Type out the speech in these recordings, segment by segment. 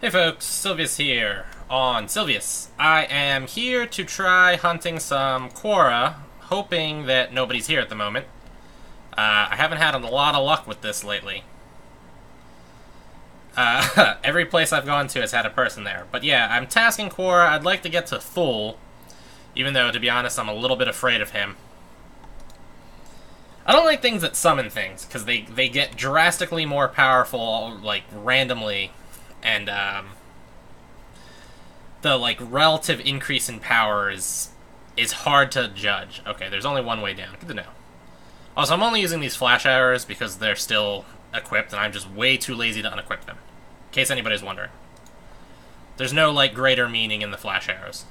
Hey folks, Sylvius here on Sylvius. I am here to try hunting some quora, hoping that nobody's here at the moment. I haven't had a lot of luck with this lately. Every place I've gone to has had a person there. But yeah, I'm tasking quora. I'd like to get to Thul, even though, to be honest, I'm a little bit afraid of him. I don't like things that summon things, because they get drastically more powerful, like, randomly, and, the, like, relative increase in power is hard to judge. Okay, there's only one way down. Good to know. Also, I'm only using these flash arrows because they're still equipped, and I'm just way too lazy to unequip them. In case anybody's wondering. There's no, like, greater meaning in the flash arrows.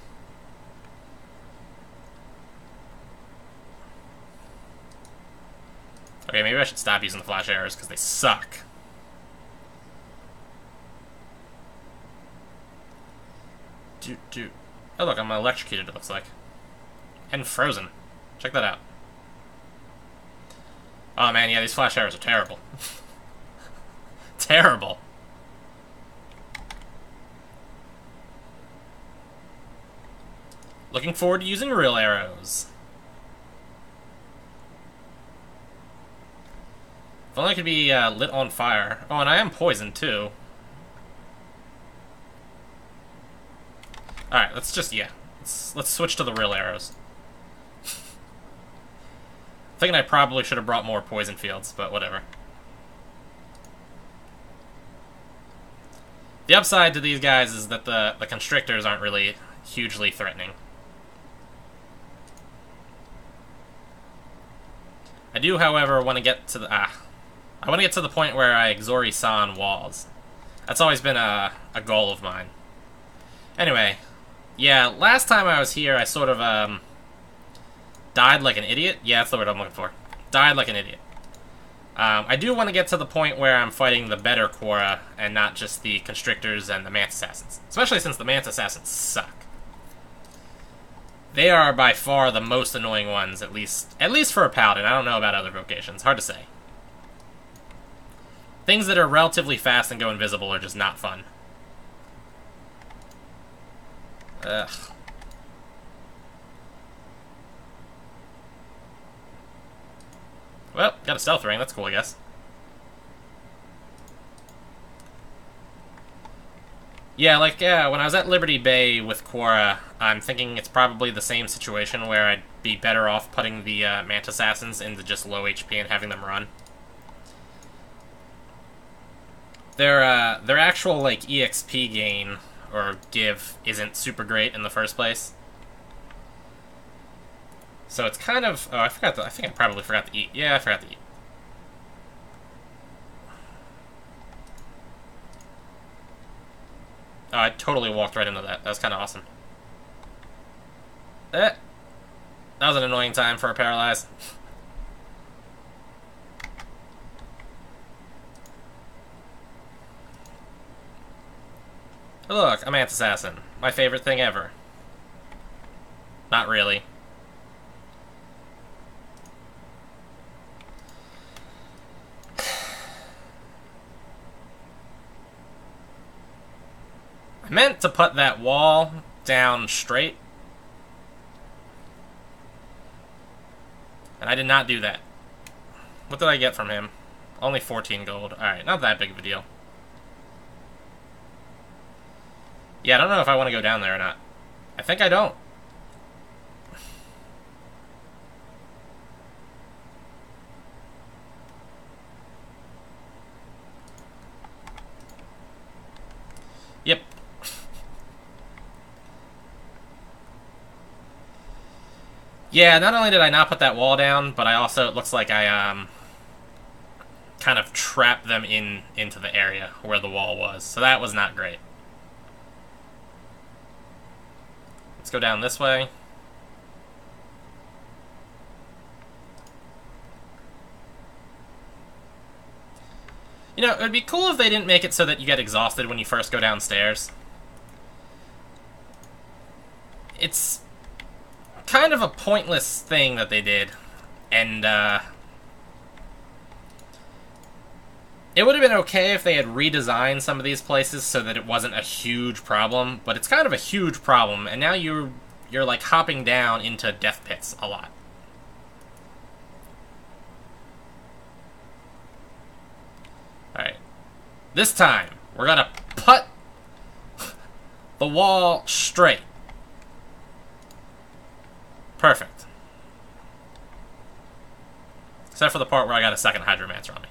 Okay, maybe I should stop using the flash arrows because they suck. Oh look, I'm electrocuted, it looks like. And frozen. Check that out. Oh man, yeah, these flash arrows are terrible. Terrible. Looking forward to using real arrows. If only I could be lit on fire. Oh, and I am poisoned too. Alright, let's just, yeah. Let's switch to the real arrows. Thinking I probably should have brought more poison fields, but whatever. The upside to these guys is that the constrictors aren't really hugely threatening. I do, however, want to get to the... I want to get to the point where I Exori-san walls. That's always been a goal of mine. Anyway, yeah, last time I was here, I sort of, died like an idiot. Yeah, that's the word I'm looking for. Died like an idiot. I do want to get to the point where I'm fighting the better quora, and not just the constrictors and the Manta Assassins. Especially since the Manta Assassins suck. They are by far the most annoying ones, at least for a paladin. I don't know about other vocations. Hard to say. Things that are relatively fast and go invisible are just not fun. Ugh. Well, got a stealth ring. That's cool, I guess. Yeah, like, yeah, when I was at Liberty Bay with Quara, I'm thinking it's probably the same situation where I'd be better off putting the Manta Assassins into just low HP and having them run. Their actual, like, EXP gain, or give, isn't super great in the first place. So it's kind of... Oh, I think I probably forgot to eat. Yeah, I forgot to eat. Oh, I totally walked right into that. That was kind of awesome. That was an annoying time for a paralyzed. Look, a Manta Assassin. My favorite thing ever. Not really. I meant to put that wall down straight. And I did not do that. What did I get from him? Only 14 gold. Alright, not that big of a deal. Yeah, I don't know if I want to go down there or not. I think I don't. Yep. Yeah, not only did I not put that wall down, but I also, it looks like I, kind of trapped them into the area where the wall was. So that was not great. Let's go down this way. You know, it would be cool if they didn't make it so that you get exhausted when you first go downstairs. It's kind of a pointless thing that they did. And, It would have been okay if they had redesigned some of these places so that it wasn't a huge problem, but it's kind of a huge problem, and now you're like hopping down into death pits a lot. Alright. This time, we're gonna put the wall straight. Perfect. Except for the part where I got a second Hydromancer on me.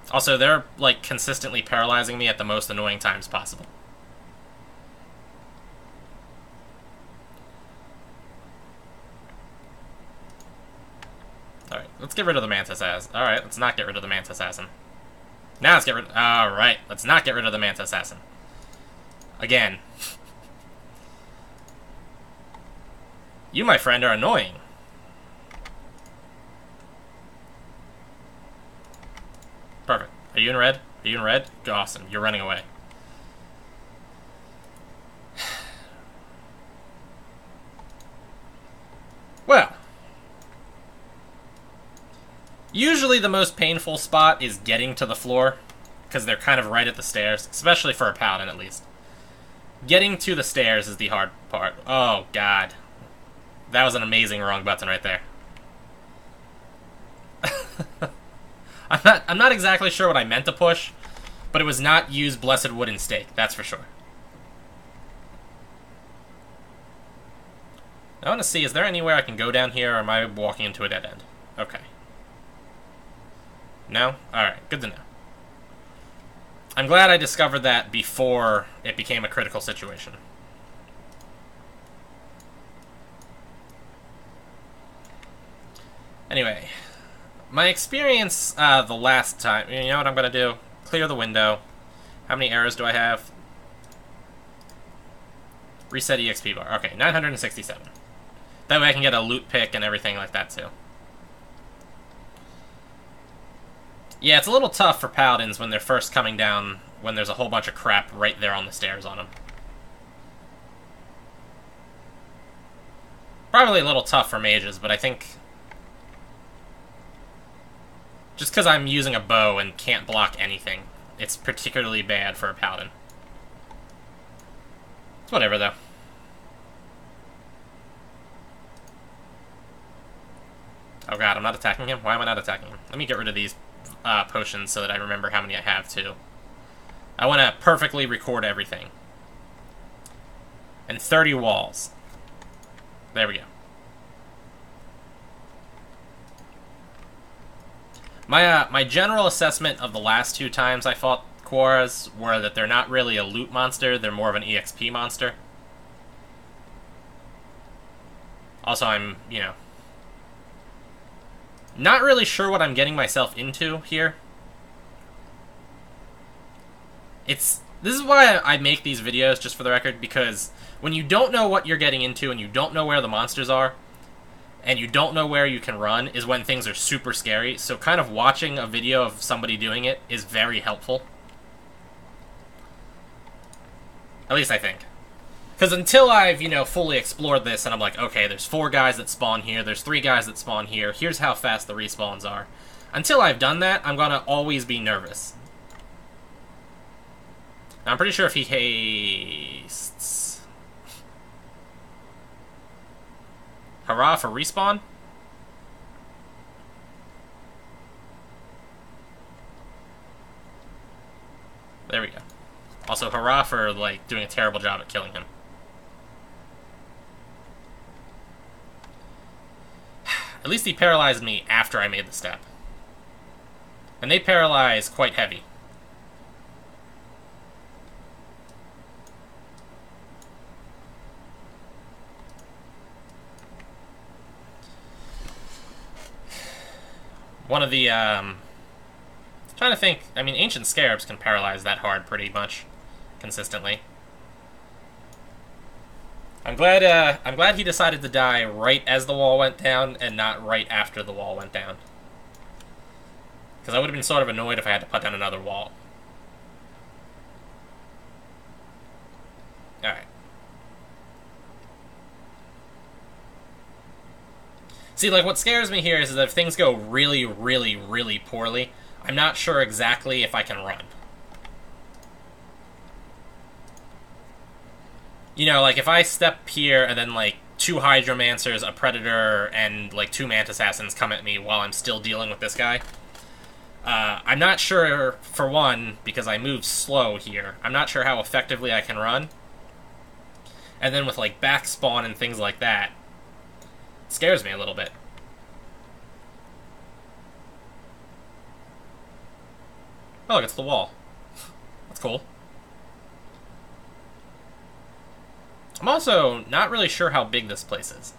Also, they're, like, consistently paralyzing me at the most annoying times possible. Alright, let's get rid of the Mantis Assassin. Alright, let's not get rid of the Mantis Assassin. Now let's get rid... Alright, let's not get rid of the Mantis Assassin. Again. You, my friend, are annoying. Perfect. Are you in red? Are you in red? Awesome. You're running away. Well. Usually the most painful spot is getting to the floor, because they're kind of right at the stairs, especially for a paladin at least. Getting to the stairs is the hard part. Oh, God. That was an amazing wrong button right there. I'm not exactly sure what I meant to push, but it was not use Blessed Wooden Stake, that's for sure. I want to see, is there anywhere I can go down here, or am I walking into a dead end? Okay. No? Alright, good to know. I'm glad I discovered that before it became a critical situation. Anyway, my experience the last time... You know what I'm going to do? Clear the window. How many arrows do I have? Reset EXP bar. Okay, 967. That way I can get a loot pick and everything like that, too. Yeah, it's a little tough for paladins when they're first coming down, when there's a whole bunch of crap right there on the stairs on them. Probably a little tough for mages, but I think... just because I'm using a bow and can't block anything, it's particularly bad for a paladin. It's whatever, though. Oh god, I'm not attacking him? Why am I not attacking him? Let me get rid of these potions so that I remember how many I have, too. I want to perfectly record everything. And 30 walls. There we go. My general assessment of the last two times I fought Quoras were that they're not really a loot monster, they're more of an EXP monster. Also, I'm, you know, not really sure what I'm getting myself into here. This is why I make these videos, just for the record, because when you don't know what you're getting into and you don't know where the monsters are, and you don't know where you can run, is when things are super scary. So kind of watching a video of somebody doing it is very helpful. At least I think. Because until I've, you know, fully explored this and I'm like, okay, there's 4 guys that spawn here, there's 3 guys that spawn here, here's how fast the respawns are. Until I've done that, I'm gonna always be nervous. Now, I'm pretty sure if he hastes... Hurrah for respawn? There we go. Also, hurrah for, like, doing a terrible job at killing him. At least he paralyzed me after I made the step. And they paralyze quite heavy. One of the, trying to think, I mean, Ancient Scarabs can paralyze that hard pretty much consistently. I'm glad he decided to die right as the wall went down and not right after the wall went down. Because I would have been sort of annoyed if I had to put down another wall. Alright. See, like, what scares me here is that if things go really, really, really poorly, I'm not sure exactly if I can run. You know, like, if I step here and then, like, 2 Hydromancers, a Predator, and, like, 2 Manta Assassins come at me while I'm still dealing with this guy, I'm not sure, for one, because I move slow here, I'm not sure how effectively I can run. And then with, like, back spawn and things like that, it scares me a little bit. Oh, look, it's the wall. That's cool. I'm also not really sure how big this place is.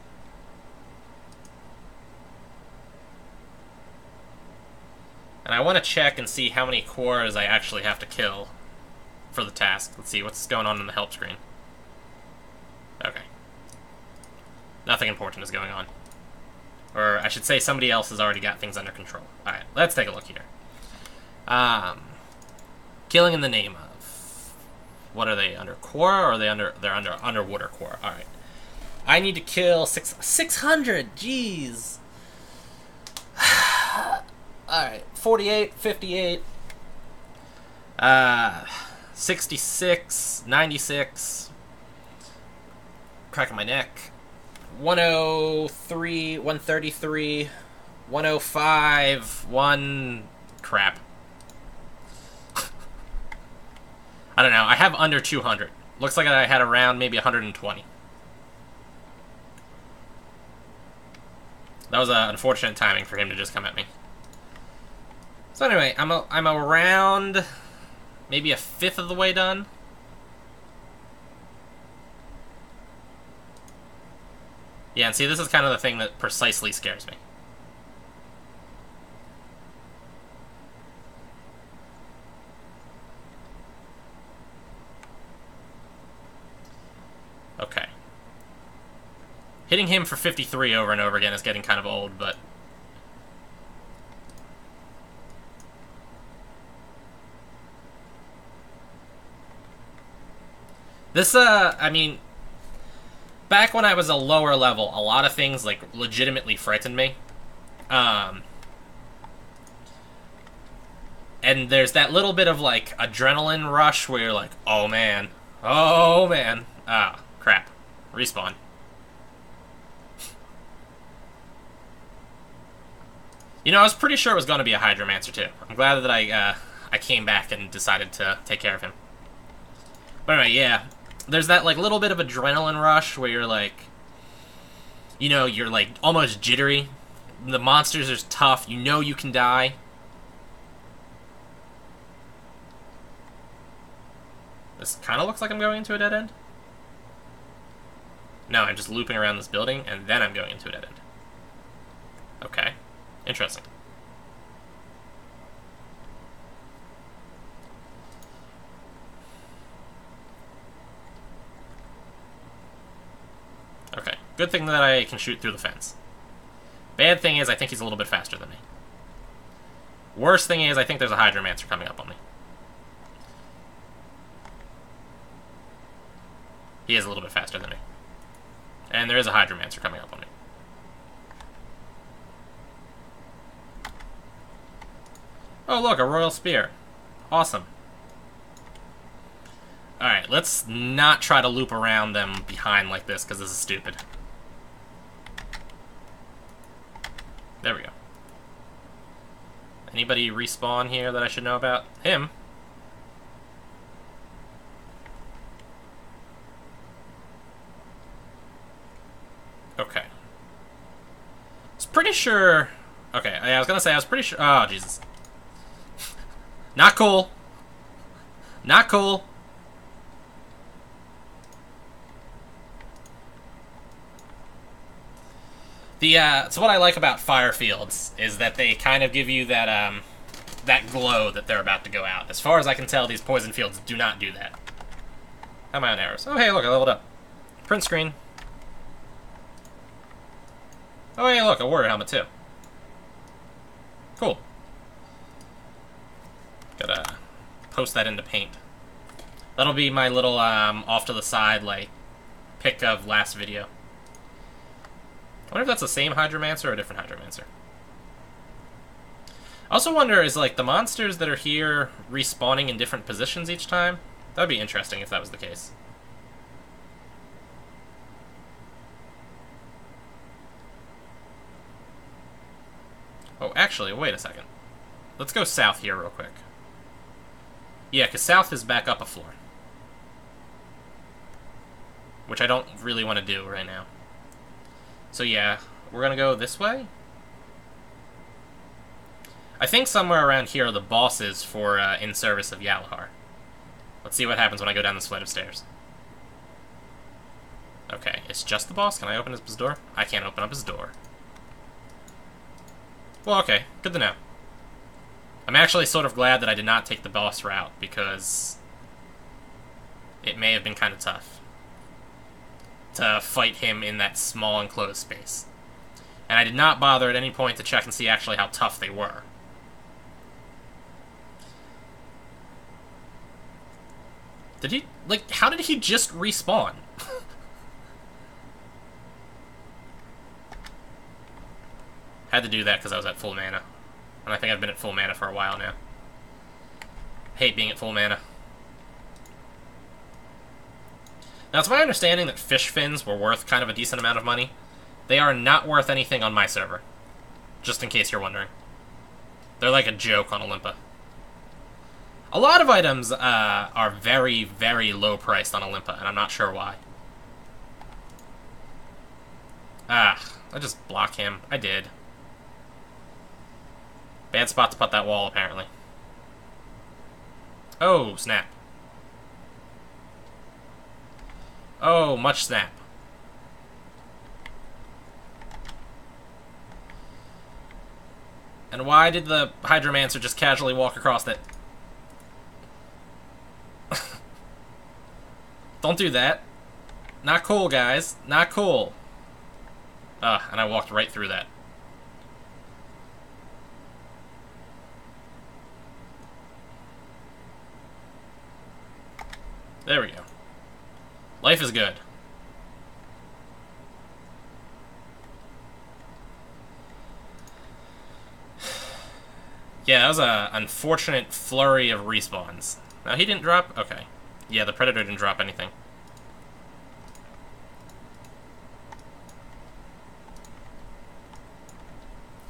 And I want to check and see how many quoras I actually have to kill for the task. Let's see what's going on in the help screen. Okay. Nothing important is going on. Or I should say somebody else has already got things under control. Alright, let's take a look here. Killing in the name of... What are they, under quora, or are they under... They're under underwater quora. Alright. I need to kill 600, jeez. Alright, 48, 58, 66, 96, cracking my neck, 103, 133, 105, crap. I don't know, I have under 200. Looks like I had around maybe 120. That was unfortunate timing for him to just come at me. So anyway, I'm around maybe a fifth of the way done. Yeah, and see, this is kind of the thing that precisely scares me. Okay. Hitting him for 53 over and over again is getting kind of old, but... This, I mean, back when I was a lower level, a lot of things, like, legitimately frightened me. And there's that little bit of, like, adrenaline rush where you're like, oh man, ah, crap, respawn. You know, I was pretty sure it was going to be a Hydromancer, too. I'm glad that I came back and decided to take care of him. But anyway, yeah. There's that, like, little bit of adrenaline rush where you're, like... You know, you're, like, almost jittery. The monsters are tough. You know you can die. This kind of looks like I'm going into a dead end. No, I'm just looping around this building, and then I'm going into a dead end. Okay. Interesting. Okay. Good thing that I can shoot through the fence. Bad thing is I think he's a little bit faster than me. Worst thing is I think there's a Hydromancer coming up on me. He is a little bit faster than me. And there is a Hydromancer coming up on me. Oh, look, a Royal Spear. Awesome. Alright, let's not try to loop around them behind like this, because this is stupid. There we go. Anybody respawn here that I should know about? Him. Okay. I was pretty sure... Okay, I was gonna say, I was pretty sure... Oh, Jesus. Not cool. Not cool. So what I like about fire fields is that they kind of give you that, that glow that they're about to go out. As far as I can tell, these poison fields do not do that. How am I on arrows? Oh, hey, look, I leveled up. Print screen. Oh, hey, look, a warrior helmet, too. Cool. Gotta post that into Paint. That'll be my little, off to the side, like, pick of last video. I wonder if that's the same Hydromancer or a different Hydromancer. I also wonder, is like the monsters that are here respawning in different positions each time? That'd be interesting if that was the case. Oh, actually, wait a second. Let's go south here real quick. Yeah, because south is back up a floor. Which I don't really want to do right now. So yeah, we're going to go this way. I think somewhere around here are the bosses for In Service of Yalahar. Let's see what happens when I go down this flight of stairs. Okay, it's just the boss. Can I open his door? I can't open up his door. Well, okay. Good to know. I'm actually sort of glad that I did not take the boss route, because it may have been kind of tough to fight him in that small enclosed space. And I did not bother at any point to check and see actually how tough they were. Did he, like, how did he just respawn? Had to do that because I was at full mana. And I think I've been at full mana for a while now. Hate being at full mana. Now, it's my understanding that fish fins were worth kind of a decent amount of money. They are not worth anything on my server. Just in case you're wondering. They're like a joke on Olympa. A lot of items are very, very low priced on Olympa, and I'm not sure why. Ah, I just block him. I did. Bad spot to put that wall, apparently. Oh, snap. Oh, much snap. And why did the Hydromancer just casually walk across it? Don't do that. Not cool, guys. Not cool. And I walked right through that. There we go. Life is good. Yeah, that was an unfortunate flurry of respawns. Now, he didn't drop? Okay. Yeah, the Predator didn't drop anything.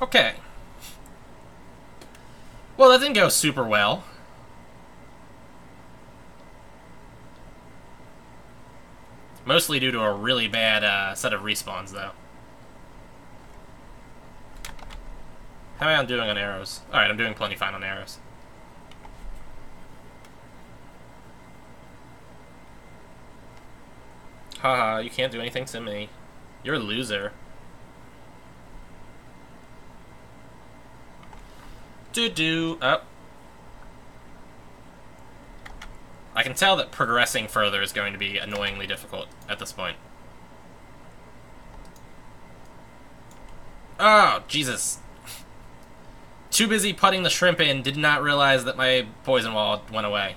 Okay. Well, that didn't go super well. Mostly due to a really bad set of respawns, though. How am I doing on arrows? Alright, I'm doing plenty fine on arrows. Haha, you can't do anything to me. You're a loser. Oh. I can tell that progressing further is going to be annoyingly difficult at this point. Oh, Jesus. Too busy putting the shrimp in, did not realize that my poison wall went away.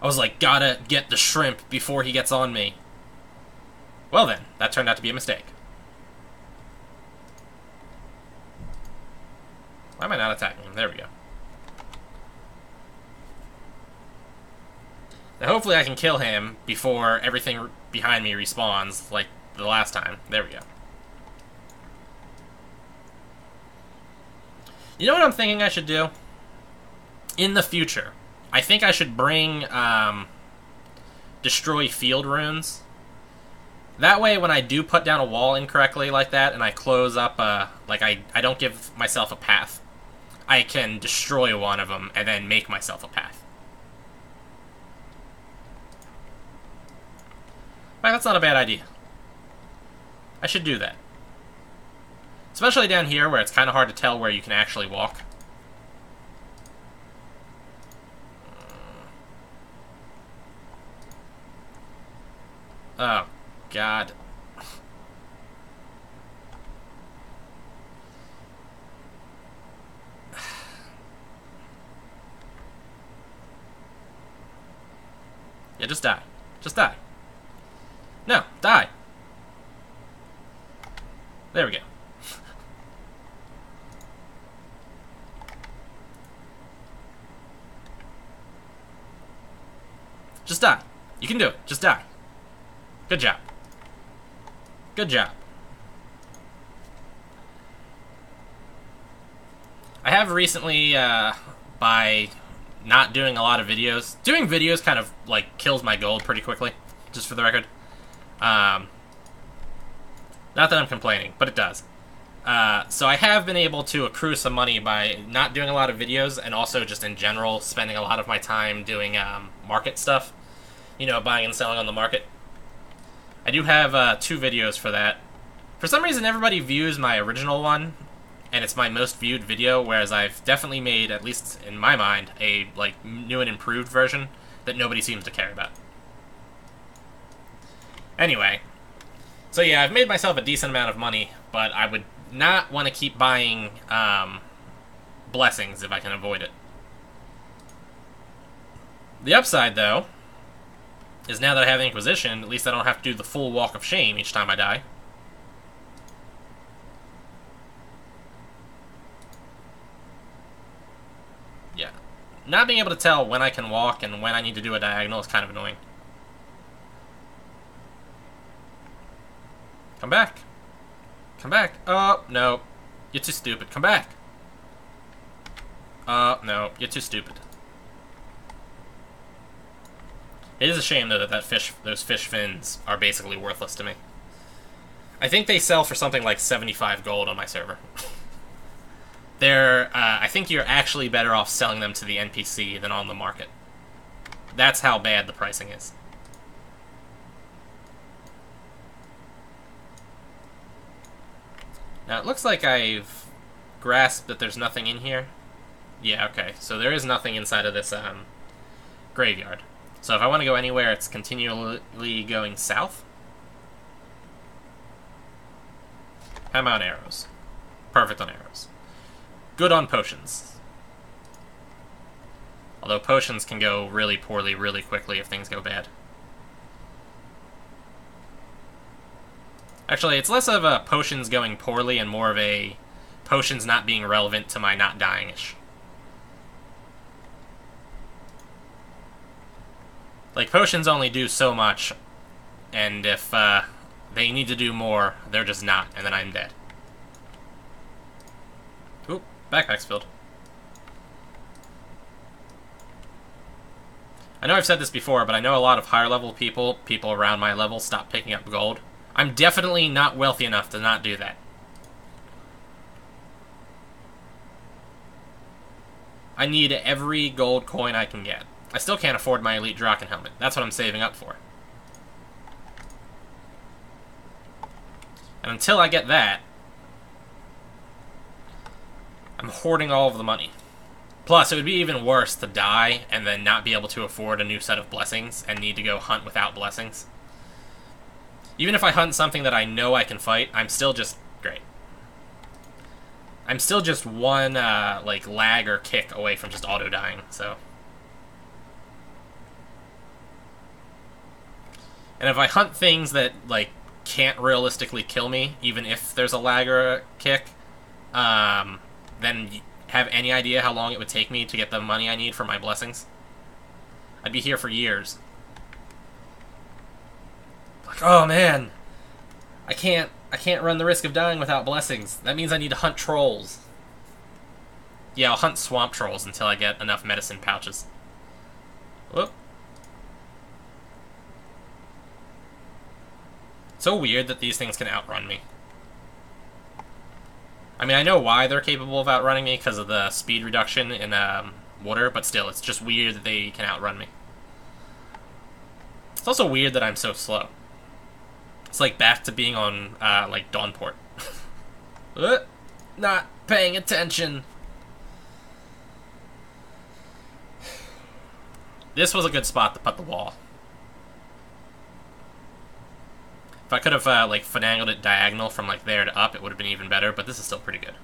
I was like, gotta get the shrimp before he gets on me. Well then, that turned out to be a mistake. Why am I not attacking him? There we go. Now hopefully I can kill him before everything behind me respawns, like the last time. There we go. You know what I'm thinking I should do? In the future, I think I should bring destroy field runes. That way, when I do put down a wall incorrectly like that, and I close up, like I don't give myself a path, I can destroy one of them and then make myself a path. Right, that's not a bad idea. I should do that. Especially down here, where it's kind of hard to tell where you can actually walk. Oh, God. Yeah, just die. Just die. No, die. There we go. Just die. You can do it. Just die. Good job. Good job. I have recently, by not doing a lot of videos... Doing videos kind of, like, kills my gold pretty quickly, just for the record. Not that I'm complaining, but it does. So I have been able to accrue some money by not doing a lot of videos, and also just in general spending a lot of my time doing market stuff. You know, buying and selling on the market. I do have 2 videos for that. For some reason, everybody views my original one, and it's my most viewed video, whereas I've definitely made, at least in my mind, a like new and improved version that nobody seems to care about. Anyway, so yeah, I've made myself a decent amount of money, but I would not want to keep buying blessings if I can avoid it. The upside, though, is now that I have Inquisition, at least I don't have to do the full Walk of Shame each time I die. Yeah. Not being able to tell when I can walk and when I need to do a diagonal is kind of annoying. Come back. Come back. Oh, no. You're too stupid. Come back. Oh, no. You're too stupid. It is a shame, though, that those fish fins are basically worthless to me. I think they sell for something like 75 gold on my server. I think you're actually better off selling them to the NPC than on the market. That's how bad the pricing is. Now, it looks like I've grasped that there's nothing in here. Yeah, okay. So there is nothing inside of this graveyard. So if I want to go anywhere, it's continually going south. How about arrows? Perfect on arrows. Good on potions. Although potions can go really poorly really quickly if things go bad. Actually, it's less of a potions going poorly and more of a potions not being relevant to my not dying-ish. Like, potions only do so much, and if they need to do more, they're just not, and then I'm dead. Oop, backpack's filled. I know I've said this before, but I know a lot of higher level people around my level, stop picking up gold. I'm definitely not wealthy enough to not do that. I need every gold coin I can get. I still can't afford my Elite Draken helmet. That's what I'm saving up for. And until I get that, I'm hoarding all of the money. Plus, it would be even worse to die and then not be able to afford a new set of blessings and need to go hunt without blessings. Even if I hunt something that I know I can fight, I'm still just great. I'm still just one, like, lag or kick away from just auto-dying, so. And if I hunt things that, like, can't realistically kill me, even if there's a lag or a kick, then have any idea how long it would take me to get the money I need for my blessings? I'd be here for years. Like, oh man, I can't run the risk of dying without blessings. That means I need to hunt trolls. Yeah, I'll hunt swamp trolls until I get enough medicine pouches. Whoop. So weird that these things can outrun me. I mean, I know why they're capable of outrunning me because of the speed reduction in water, but still, it's just weird that they can outrun me. It's also weird that I'm so slow. It's like back to being on, like, Dawnport. Not paying attention. This was a good spot to put the wall. If I could have, like, finagled it diagonal from, like, there to up, it would have been even better, but this is still pretty good.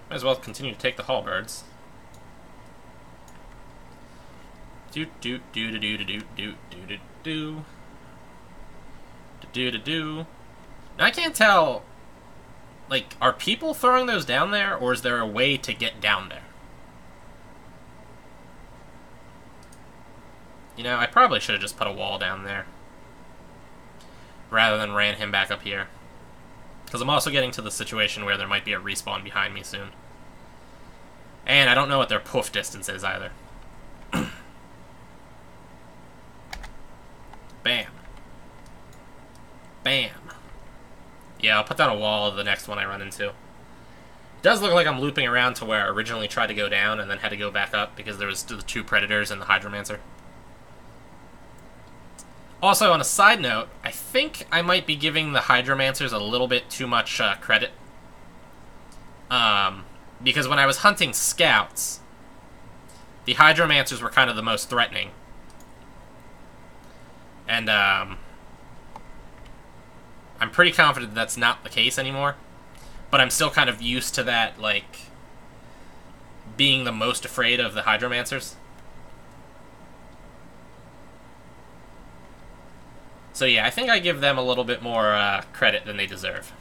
Might as well continue to take the halberds. Do do do do do do do do do do do do. Now I can't tell. Like, are people throwing those down there, or is there a way to get down there? You know, I probably should have just put a wall down there, rather than ran him back up here. Because I'm also getting to the situation where there might be a respawn behind me soon. And I don't know what their poof distance is either. Bam. Bam. Yeah, I'll put down a wall of the next one I run into. It does look like I'm looping around to where I originally tried to go down and then had to go back up because there was the two predators and the hydromancer. Also, on a side note, I think I might be giving the hydromancers a little bit too much credit. Because when I was hunting scouts, the hydromancers were kind of the most threatening. And, I'm pretty confident that's not the case anymore. But I'm still kind of used to that, like, being the most afraid of the hydromancers. So yeah, I think I give them a little bit more credit than they deserve.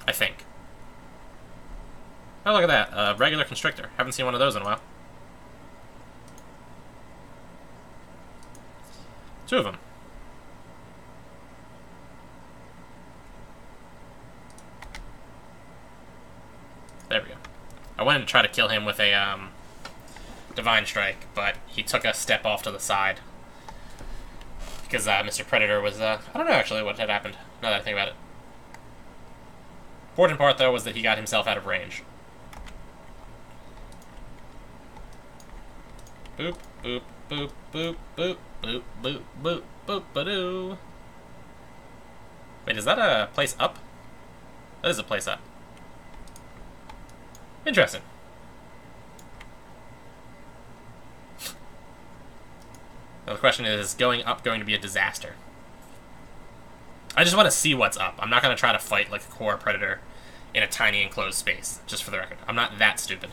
I think. Oh, look at that. Regular constrictor. Haven't seen one of those in a while. Two of them. There we go. I wanted to try to kill him with a Divine Strike, but he took a step off to the side. Because Mr. Predator was, I don't know actually what had happened, now that I think about it. Important part, though, was that he got himself out of range. Boop, boop, boop, boop, boop, boop, boop, boop, boop, ba-doo. Wait, is that a place up? That is a place up. Interesting. Now the question is going up going to be a disaster? I just want to see what's up. I'm not going to try to fight like a Quora predator in a tiny enclosed space, just for the record. I'm not that stupid.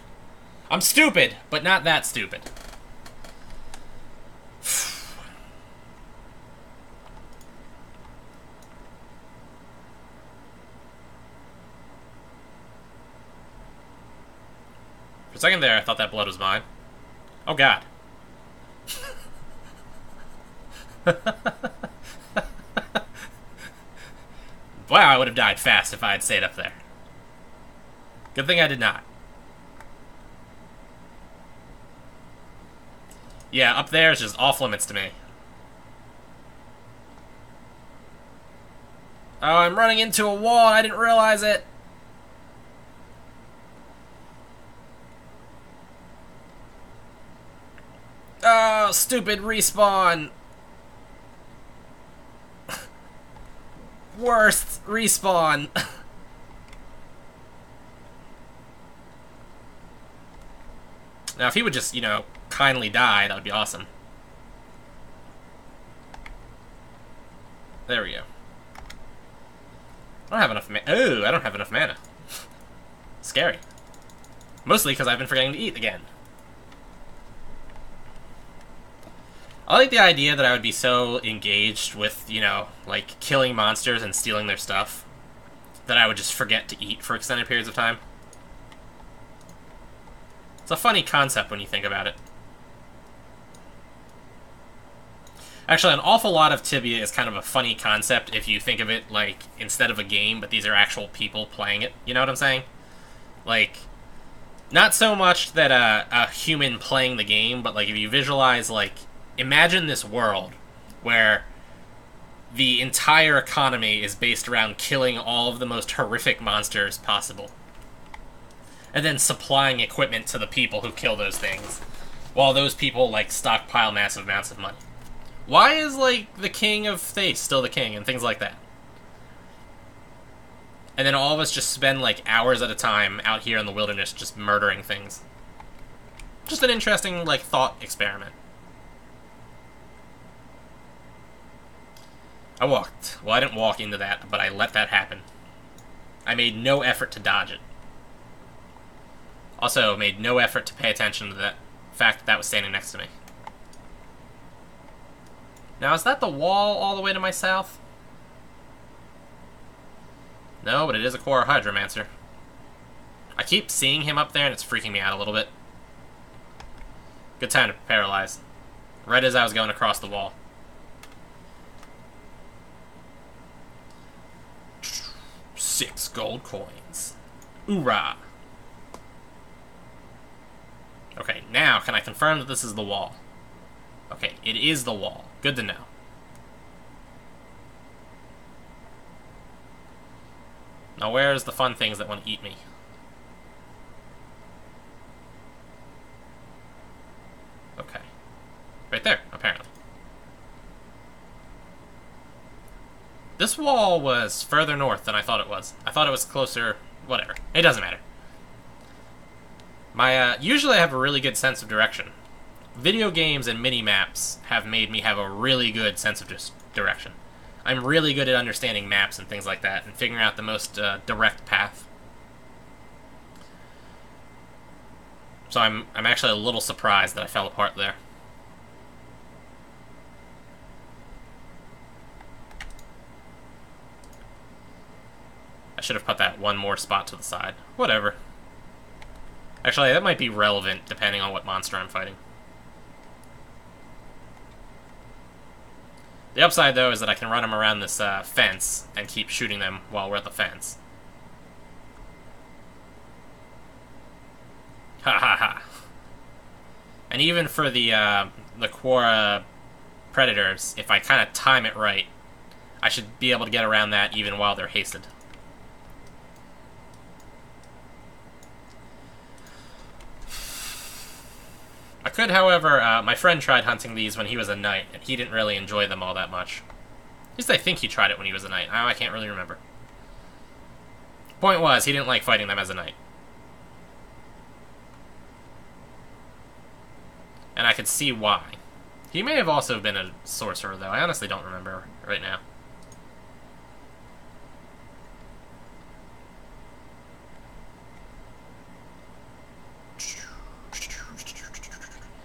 I'm stupid, but not that stupid. For a second there, I thought that blood was mine. Oh god. Wow, I would have died fast if I had stayed up there. Good thing I did not. Yeah, up there is just off limits to me. Oh, I'm running into a wall and I didn't realize it. Oh, stupid respawn. Worst respawn. Now, if he would just, you know, kindly die, that would be awesome. There we go. I don't have enough mana. Oh, I don't have enough mana. Scary. Mostly because I've been forgetting to eat again. I like the idea that I would be so engaged with, you know, like, killing monsters and stealing their stuff that I would just forget to eat for extended periods of time. It's a funny concept when you think about it. Actually, an awful lot of Tibia is kind of a funny concept if you think of it, like, instead of a game, but these are actual people playing it. You know what I'm saying? Like, not so much that a human playing the game, but, like, if you visualize, like, imagine this world where the entire economy is based around killing all of the most horrific monsters possible. And then supplying equipment to the people who kill those things, while those people, like, stockpile massive amounts of money. Why is, like, the king of Thace still the king, and things like that? And then all of us just spend, like, hours at a time out here in the wilderness just murdering things. Just an interesting, like, thought experiment. I walked. Well, I didn't walk into that, but I let that happen. I made no effort to dodge it. Also, made no effort to pay attention to the fact that that was standing next to me. Now, is that the wall all the way to my south? No, but it is a Quora Hydromancer. I keep seeing him up there, and it's freaking me out a little bit. Good time to paralyze. Right as I was going across the wall. $6 gold coins. Hoorah! Okay, now can I confirm that this is the wall? Okay, it is the wall. Good to know. Now where's the fun things that want to eat me? Okay. Right there, apparently. This wall was further north than I thought it was. I thought it was closer... Whatever. It doesn't matter. Usually I have a really good sense of direction. Video games and mini-maps have made me have a really good sense of direction. I'm really good at understanding maps and things like that, and figuring out the most direct path. So I'm actually a little surprised that I fell apart there. I should have put that one more spot to the side. Whatever. Actually, that might be relevant depending on what monster I'm fighting. The upside, though, is that I can run them around this fence and keep shooting them while we're at the fence. Ha ha ha. And even for the Quora predators, if I kind of time it right, I should be able to get around that even while they're hasted. I could, however, my friend tried hunting these when he was a knight, and he didn't really enjoy them all that much. At least I think he tried it when he was a knight. I can't really remember. Point was, he didn't like fighting them as a knight. And I could see why. He may have also been a sorcerer, though. I honestly don't remember right now.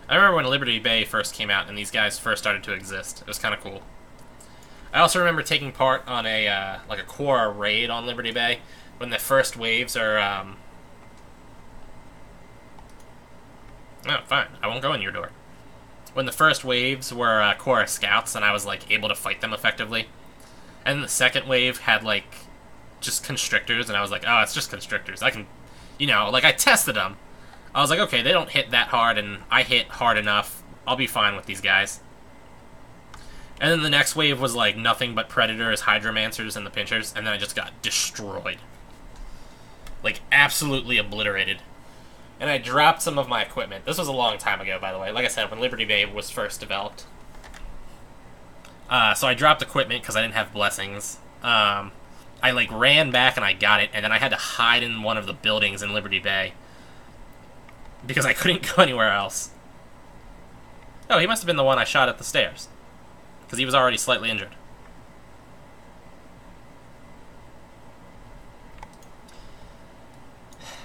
I remember when Liberty Bay first came out and these guys first started to exist. It was kind of cool. I also remember taking part on a like a Quora raid on Liberty Bay when the first waves are. Oh, fine. I won't go in your door. When the first waves were Quora scouts and I was like able to fight them effectively, and the second wave had like just constrictors, and I was like, oh, it's just constrictors. I can, you know, like I tested them. I was like, okay, they don't hit that hard, and I hit hard enough. I'll be fine with these guys. And then the next wave was like nothing but predators, hydromancers, and the pinchers, and then I just got destroyed. Like, absolutely obliterated. And I dropped some of my equipment. This was a long time ago, by the way. Like I said, when Liberty Bay was first developed. So I dropped equipment because I didn't have blessings. I like ran back and I got it, and then I had to hide in one of the buildings in Liberty Bay because I couldn't go anywhere else. Oh, he must have been the one I shot at the stairs, because he was already slightly injured.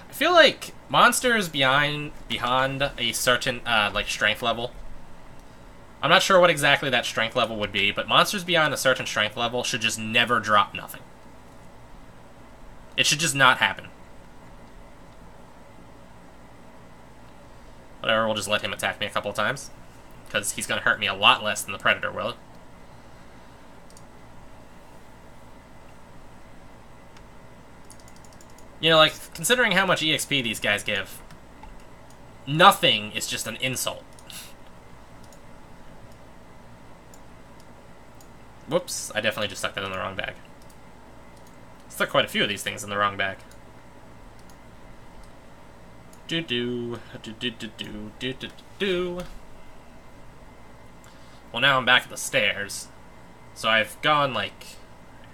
I feel like monsters beyond a certain like strength level. I'm not sure what exactly that strength level would be, but monsters beyond a certain strength level should just never drop nothing. It should just not happen. Whatever, we'll just let him attack me a couple of times, because he's going to hurt me a lot less than the Predator will. You know, like, considering how much EXP these guys give, nothing is just an insult. Whoops, I definitely just stuck that in the wrong bag. Stuck quite a few of these things in the wrong bag. Do-do-do-do-do-do-do-do. Well, now I'm back at the stairs. So I've gone, like,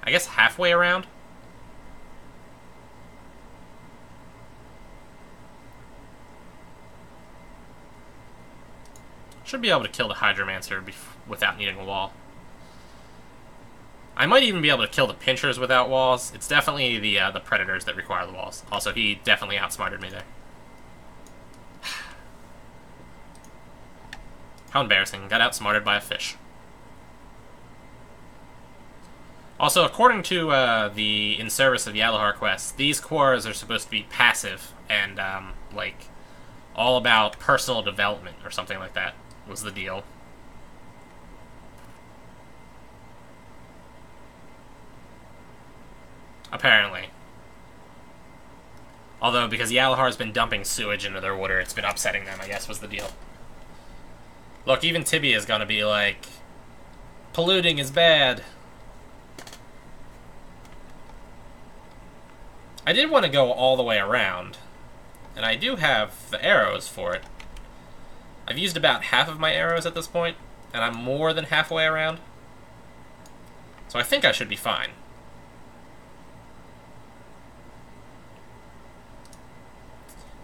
I guess halfway around. Should be able to kill the Hydromancer without needing a wall. I might even be able to kill the Pinchers without walls. It's definitely the Predators that require the walls. Also, he definitely outsmarted me there. How embarrassing. Got outsmarted by a fish. Also, according to the In Service of Yalahar quest, these Quoras are supposed to be passive and, like, All about personal development or something like that was the deal. Apparently. Although, because Yalahar's been dumping sewage into their water, it's been upsetting them, I guess, was the deal. Look, even Tibia is gonna be like, polluting is bad. I did want to go all the way around, and I do have the arrows for it. I've used about half of my arrows at this point, and I'm more than halfway around. So I think I should be fine.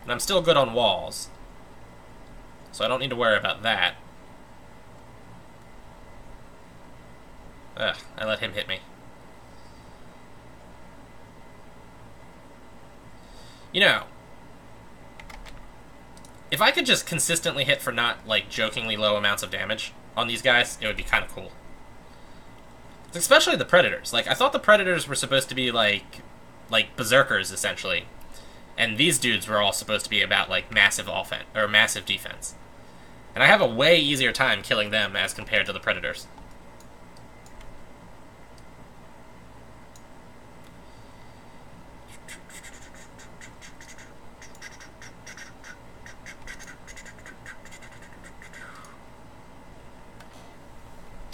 And I'm still good on walls, so I don't need to worry about that. Ugh, I let him hit me. You know, if I could just consistently hit for not, like, jokingly low amounts of damage on these guys, it would be kind of cool. Especially the Predators. Like, I thought the Predators were supposed to be, like berserkers, essentially. And these dudes were all supposed to be about, like, massive offense, or massive defense. And I have a way easier time killing them as compared to the Predators.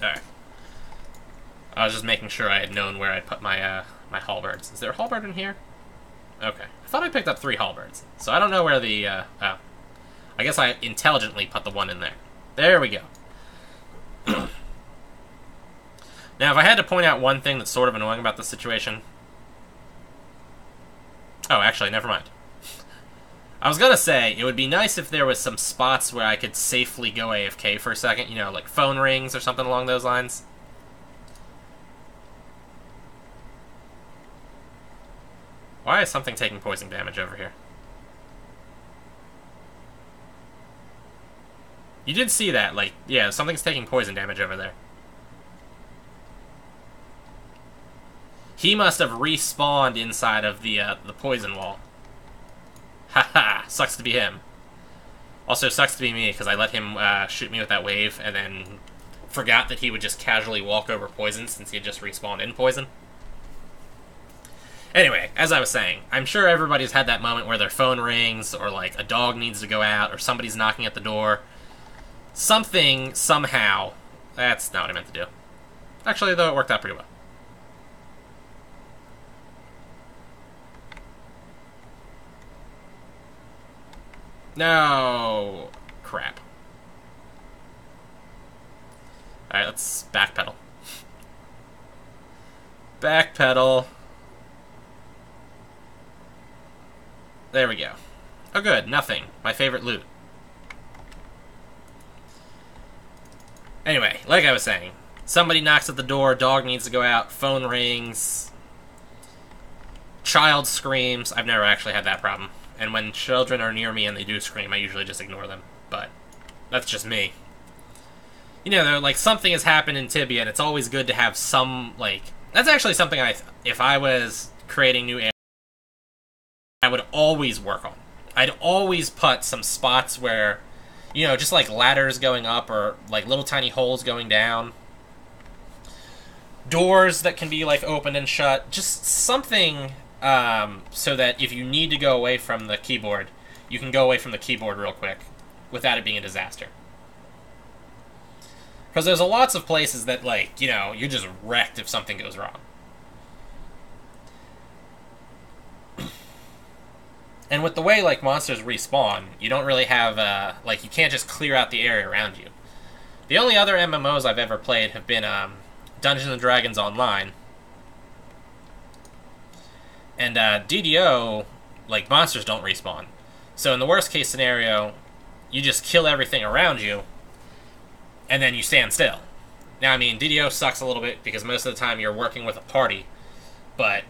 Alright. I was just making sure I had known where I'd put my, my halberds. Is there a halberd in here? Okay. I thought I picked up 3 halberds. So I don't know where the, oh. I guess I intelligently put the one in there. There we go. Now, if I had to point out one thing that's sort of annoying about this situation... Oh, actually, never mind. I was gonna say, it would be nice if there was some spots where I could safely go AFK for a second, you know, like phone rings or something along those lines. Why is something taking poison damage over here? You did see that, like, yeah, something's taking poison damage over there. He must have respawned inside of the poison wall. Haha, sucks to be him. Also sucks to be me, because I let him shoot me with that wave, and then forgot that he would just casually walk over poison since he had just respawned in poison. Anyway, as I was saying, I'm sure everybody's had that moment where their phone rings, or like a dog needs to go out, or somebody's knocking at the door. Something, somehow. That's not what I meant to do. Actually, though, it worked out pretty well. No! Crap. Alright, let's backpedal. Backpedal. There we go. Oh good, nothing. My favorite loot. Anyway, like I was saying, somebody knocks at the door, dog needs to go out, phone rings, child screams. I've never actually had that problem. And when children are near me and they do scream, I usually just ignore them. But that's just me. You know, they're like, something has happened in Tibia, and it's always good to have some, like... That's actually something if I was creating new areas, I would always work on. I'd always put some spots where, you know, just like ladders going up or like little tiny holes going down. Doors that can be like opened and shut. Just something so that if you need to go away from the keyboard, you can go away from the keyboard real quick without it being a disaster. Because there's lots of places that, like, you know, you're just wrecked if something goes wrong. And with the way, like, monsters respawn, you don't really have, like, you can't just clear out the area around you. The only other MMOs I've ever played have been, Dungeons & Dragons Online. And, DDO, like, monsters don't respawn. So in the worst case scenario, you just kill everything around you, and then you stand still. Now, I mean, DDO sucks a little bit, because most of the time you're working with a party, but,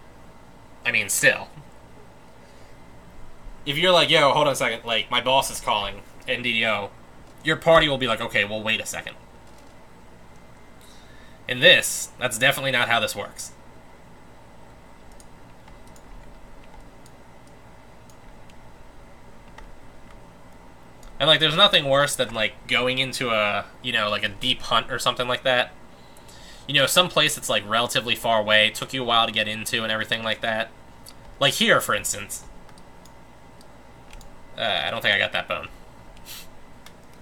I mean, still. If you're like, yo, hold on a second, like, my boss is calling in DDO, your party will be like, okay, well, wait a second. In this, that's definitely not how this works. And, like, there's nothing worse than, like, going into a, you know, like a deep hunt or something like that. You know, some place that's, like, relatively far away, took you a while to get into and everything like that. Like here, for instance. I don't think I got that bone.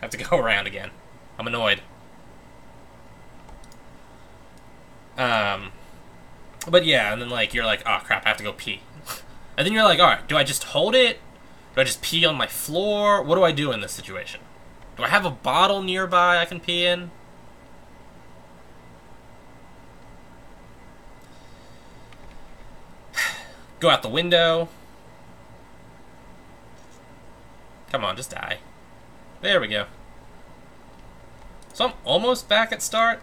I have to go around again. I'm annoyed. But yeah, and then, like, you're like, oh, crap, I have to go pee. And then you're like, alright, do I just hold it? Do I just pee on my floor? What do I do in this situation? Do I have a bottle nearby I can pee in? Go out the window. Come on, just die. There we go. So I'm almost back at start.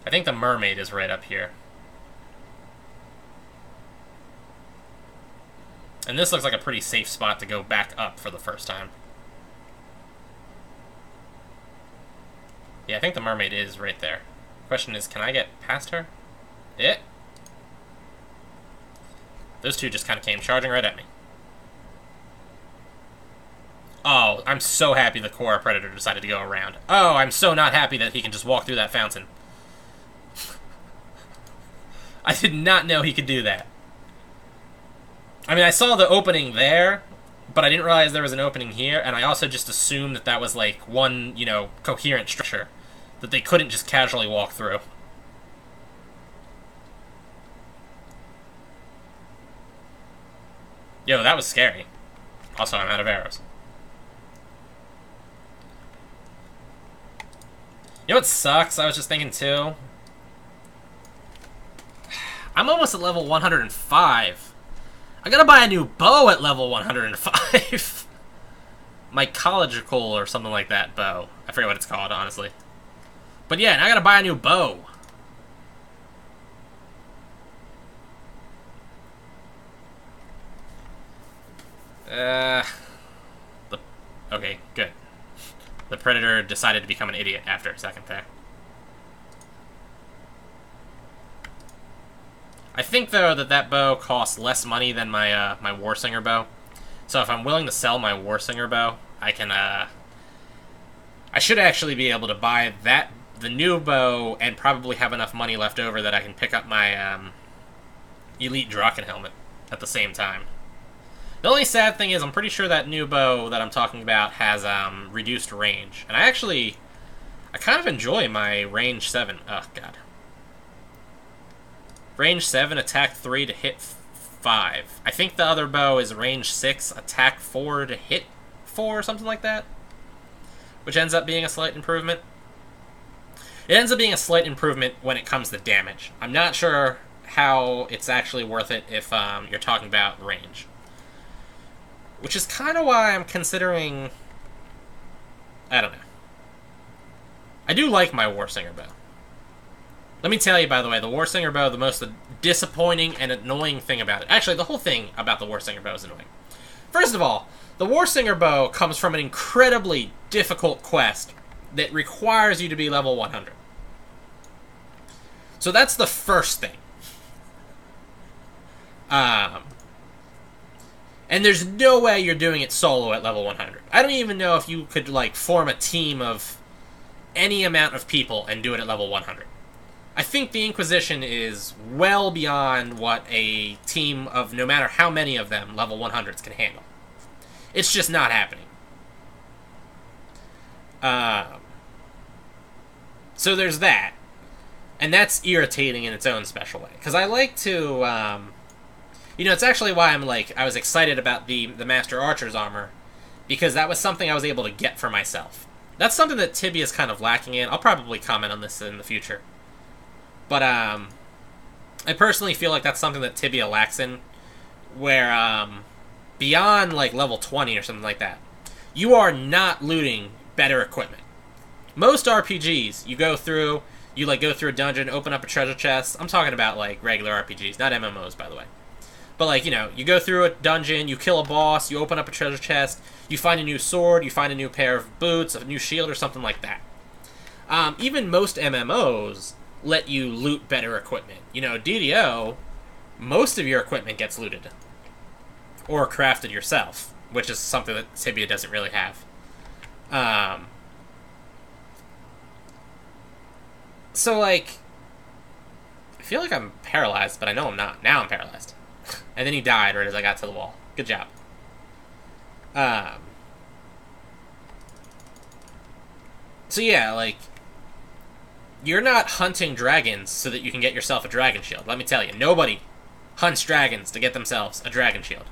I think the mermaid is right up here. And this looks like a pretty safe spot to go back up for the first time. Yeah, I think the mermaid is right there. Question is, can I get past her? Yeah. Those two just kind of came charging right at me. Oh, I'm so happy the Quara Predator decided to go around. Oh, I'm so not happy that he can just walk through that fountain. I did not know he could do that. I mean, I saw the opening there, but I didn't realize there was an opening here, and I also just assumed that that was, like, one, you know, coherent structure that they couldn't just casually walk through. Yo, that was scary. Also, I'm out of arrows. You know what sucks? I was just thinking, too. I'm almost at level 105. I gotta buy a new bow at level 105. My collegical or something like that bow. I forget what it's called, honestly. But yeah, now I gotta buy a new bow. Okay, good. The Predator decided to become an idiot after a second there. I think, though, that that bow costs less money than my my Warsinger bow. So if I'm willing to sell my Warsinger bow, I can, I should actually be able to buy the new bow, and probably have enough money left over that I can pick up my, Elite Draken helmet at the same time. The only sad thing is, I'm pretty sure that new bow that I'm talking about has, reduced range. And I kind of enjoy my range 7. Oh, God. Range 7, attack 3 to hit 5. I think the other bow is range 6, attack 4 to hit 4, or something like that. Which ends up being a slight improvement. It ends up being a slight improvement when it comes to damage. I'm not sure how it's actually worth it if you're talking about range. Which is kind of why I'm considering... I don't know. I do like my Warsinger bow. Let me tell you, by the way, the Warsinger bow, the most disappointing and annoying thing about it... Actually, the whole thing about the Warsinger bow is annoying. First of all, the Warsinger bow comes from an incredibly difficult quest that requires you to be level 100. So that's the first thing. And there's no way you're doing it solo at level 100. I don't even know if you could, like, form a team of any amount of people and do it at level 100. I think the Inquisition is well beyond what a team of no matter how many of them level 100s can handle. It's just not happening. So there's that. And that's irritating in its own special way. Because I like to... you know, it's actually why I was excited about the Master Archer's armor, because that was something I was able to get for myself. That's something that Tibia is kind of lacking in. I'll probably comment on this in the future. But, I personally feel like that's something that Tibia lacks in, where, beyond, like, level 20 or something like that, you are not looting better equipment. Most RPGs, you go through a dungeon, open up a treasure chest. I'm talking about, like, regular RPGs, not MMOs, by the way. But, like, you know, you go through a dungeon, you kill a boss, you open up a treasure chest, you find a new sword, you find a new pair of boots, a new shield, or something like that. Even most MMOs let you loot better equipment. You know, DDO, most of your equipment gets looted. Or crafted yourself. which is something that Tibia doesn't really have. So, like, I feel like I'm paralyzed, but I know I'm not. Now I'm paralyzed. And then he died right as I got to the wall. Good job. So yeah, like, you're not hunting dragons so that you can get yourself a dragon shield. Let me tell you, nobody hunts dragons to get themselves a dragon shield.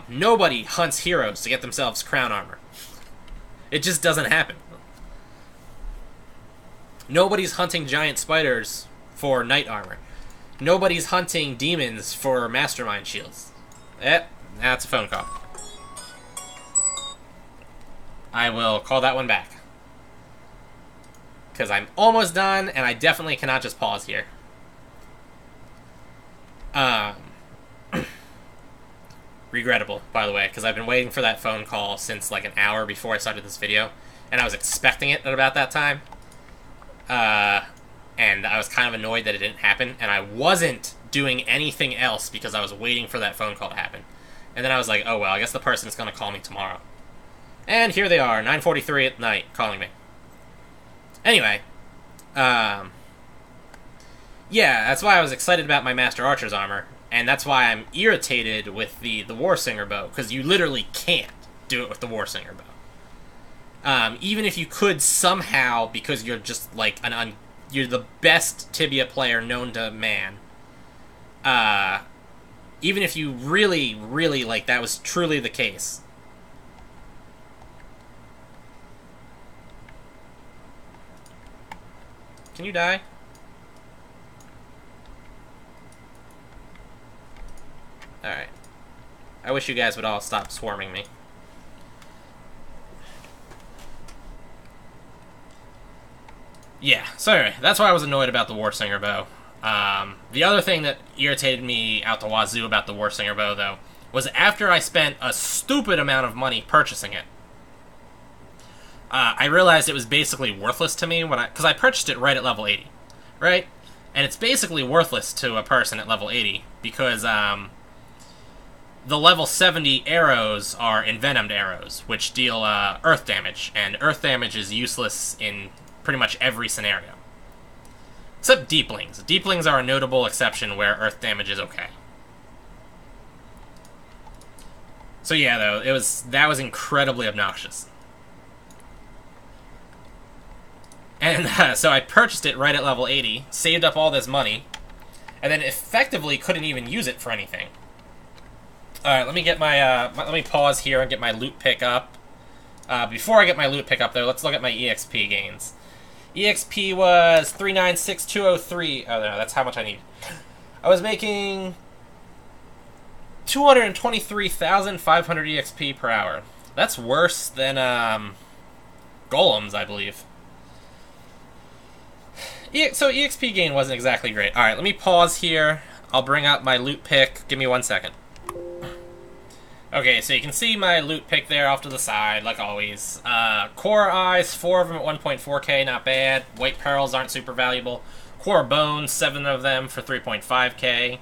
Nobody hunts heroes to get themselves crown armor. It just doesn't happen. Nobody's hunting giant spiders for knight armor. Nobody's hunting demons for mastermind shields. That's a phone call. I will call that one back. Because I'm almost done, and I definitely cannot just pause here. Regrettable, by the way, because I've been waiting for that phone call since like an hour before I started this video, and I was expecting it at about that time. And I was kind of annoyed that it didn't happen, and I wasn't doing anything else because I was waiting for that phone call to happen. And then I was like, oh well, I guess the person's going to call me tomorrow. And here they are, 9:43 at night, calling me. Anyway, yeah, that's why I was excited about my Master Archer's armor, and that's why I'm irritated with the Warsinger bow, because you literally can't do it with the Warsinger bow. Even if you could somehow, because you're just like you're the best Tibia player known to man. Even if you really, really, like, that was truly the case. Can you die? Alright. I wish you guys would all stop swarming me. Yeah, so anyway, that's why I was annoyed about the Warsinger bow. The other thing that irritated me out the wazoo about the Warsinger bow, though, was after I spent a stupid amount of money purchasing it, I realized it was basically worthless to me because I purchased it right at level 80, right? And it's basically worthless to a person at level 80 because the level 70 arrows are envenomed arrows, which deal earth damage, and earth damage is useless in pretty much every scenario. Except Deeplings. Deeplings are a notable exception where earth damage is okay. So yeah, though, that was incredibly obnoxious. And so I purchased it right at level 80, saved up all this money, and then effectively couldn't even use it for anything. Alright, let me get let me pause here and get my loot pick up. Before I get my loot pick up, though, let's look at my EXP gains. EXP was 396,203. Oh, no, that's how much I need. I was making 223,500 EXP per hour. That's worse than golems, I believe. So EXP gain wasn't exactly great. Alright, let me pause here. I'll bring up my loot pick. Give me 1 second. Okay, so you can see my loot pick there off to the side, like always. Quora eyes, 4 of them at 1.4k, not bad. White pearls aren't super valuable. Quora bones, 7 of them for 3.5k.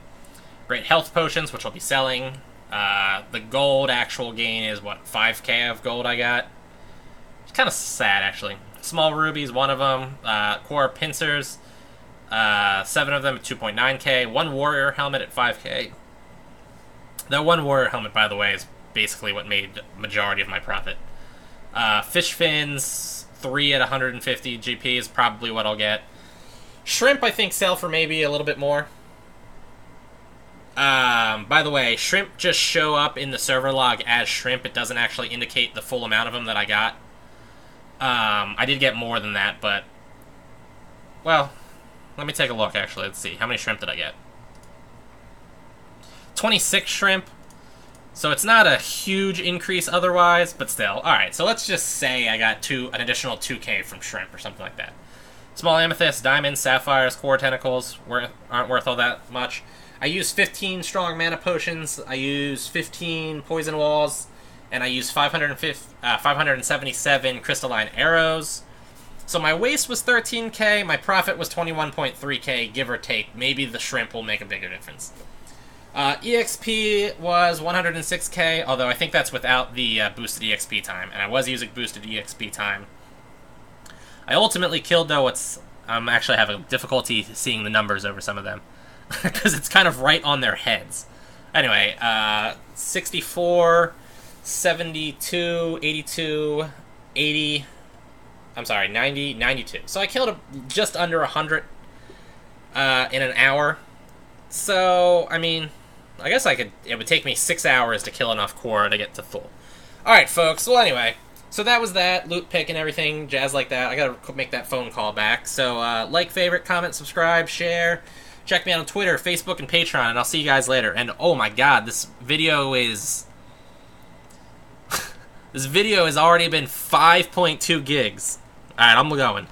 Great health potions, which I'll be selling. The gold actual gain is, what, 5k of gold I got? It's kind of sad, actually. Small rubies, 1 of them. Quora pincers, 7 of them at 2.9k. 1 warrior helmet at 5k. That 1 warrior helmet, by the way, is basically what made the majority of my profit. Fish fins, 3 at 150 GP is probably what I'll get. Shrimp, I think, sell for maybe a little bit more. By the way, shrimp just show up in the server log as shrimp. It doesn't actually indicate the full amount of them that I got. I did get more than that, but... Well, let me take a look, actually. Let's see. How many shrimp did I get? 26 shrimp, so it's not a huge increase otherwise, but still. Alright, so let's just say I got an additional 2k from shrimp or something like that. Small amethyst, diamonds, sapphires, core tentacles aren't worth all that much. I use 15 strong mana potions, I use 15 poison walls, and I use 577 crystalline arrows. So my waste was 13k, my profit was 21.3k, give or take. Maybe the shrimp will make a bigger difference. EXP was 106k, although I think that's without the boosted EXP time, and I was using boosted EXP time. I ultimately killed, though, I'm actually having difficulty seeing the numbers over some of them, because it's kind of right on their heads. Anyway, 64, 72, 82, 80, I'm sorry, 90, 92. So I killed just under 100 in an hour. So, I mean, I guess it would take me 6 hours to kill enough quora to get to full. Alright, folks, well, anyway, so that was that, loot pick and everything, jazz like that. I gotta make that phone call back. So, like, favorite, comment, subscribe, share. Check me out on Twitter, Facebook, and Patreon, and I'll see you guys later. And, oh my god, this video is... this video has already been 5.2 gigs. Alright, I'm going.